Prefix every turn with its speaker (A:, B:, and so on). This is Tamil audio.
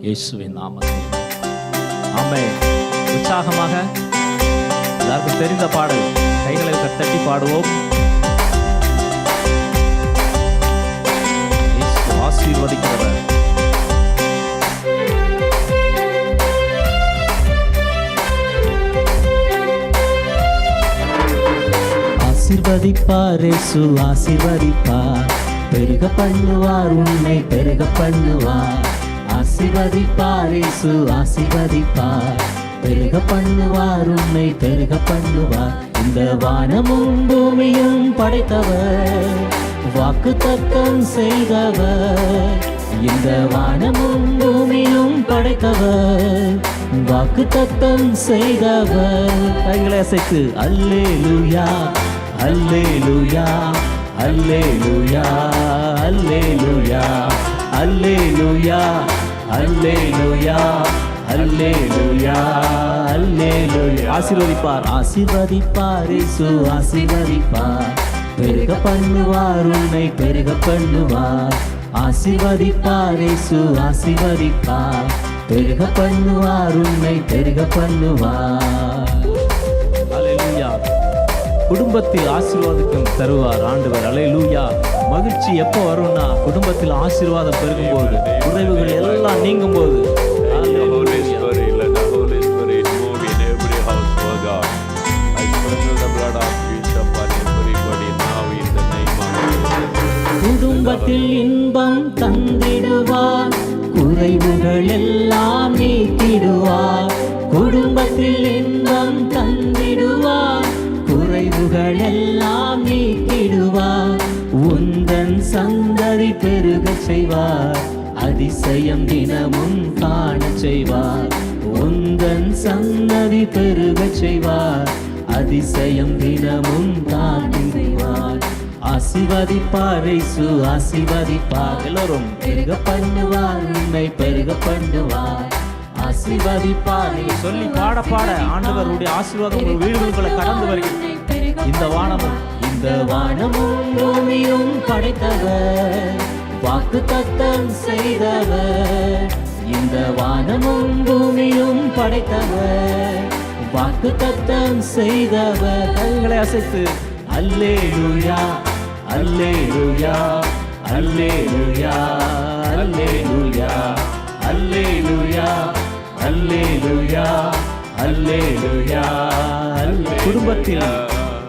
A: இயேசுவின் நாமத்தில் ஆமென். உற்சாகமாக எல்லாருக்கும் தெரிந்த பாடல் கைகளை தட்டி பாடுவோம். இயேசு ஆசீர்வதிக்கிறவர். ஆசீர்வதிப்பார் இயேசு ஆசீர்வதிப்பார், பெருக பண்ணுவார் உன்னை பெருக பண்ணுவார். ஆசீர்வதிப்பார் இயேசு ஆசீர்வதிப்பார், பெருக பண்ணுவார் உன்னை பெருக பண்ணுவார். இந்த வானமும் பூமியும் படைத்தவர், வாக்குத்தத்தம் செய்தவர். இந்த வானமும் பூமியும் படைத்தவர், வாக்குத்தத்தம் செய்தவர். கைகளை அசைத்து அல்லேலூயா அல்லேலூயா அல்லேலூயா அல்லேலூயா அல்லேலூயா அல்லேலூயா அல்லேலூயா அல்லேலூயா. ஆசீர்வதிப்பார் ஆசீர்வதிப்பார் இயேசு ஆசீர்வதிப்பார், பெருக பண்ணுவார் உன்னை பெருக பண்ணுவார். ஆசீர்வதிப்பார் இயேசு ஆசீர்வதிப்பார், பெருக பண்ணுவார் உன்னை பெருக பண்ணுவார். அல்லேலூயா. குடும்பத்தில் ஆசீர்வாதம் தருவார் ஆண்டவர். அல்லேலூயா. மகிழ்ச்சி எப்போ வரும்னா குடும்பத்தில் ஆசீர்வாதம் பெருகும் போது, குறைவுகள் எல்லாம் நீங்கும் போது. குடும்பத்தில் இன்பம் தந்திடுவார், குறைவுகள் எல்லாம் நீக்கிடுவார். குடும்பத்தில் இன்பம் தந்திடுவார், குறைவுகள் எல்லாம் நீக்கிடுவார். உந்தன் சந்ததி பெருக செய்வார், அதிசயம் தினமும் காண செய்வார். உந்தன் சந்ததி பெருக செய்வார், அதிசயம் தினமும் காண செய்வார். ஆசீர்வதிப்பார் இயேசு ஆசீர்வதிப்பார், எல்லோரும் பெருக பண்ணுவார் உன்னை பெருக பண்ணுவார். ஆசீர்வதிப்பார் சொல்லி பாட பாட ஆண்டவருடைய ஆசீர்வாதம் உங்கள் வீடுகளுக்குள்ள கடந்து வருகிறது. இந்த வானமும் பூமியும் படைத்தவர், வாக்குத்தத்தம் செய்தவர். இந்த வானமும் பூமியும் படைத்தவர், வாக்குத்தத்தம் செய்தவர். கைகளை அசைத்து அல்லேலூயா அல்லேலூயா அல்லேலூயா அல்லேலூயா அல்லேலூயா அல்லேலூயா அல்லேலூயா. குடும்பத்தில்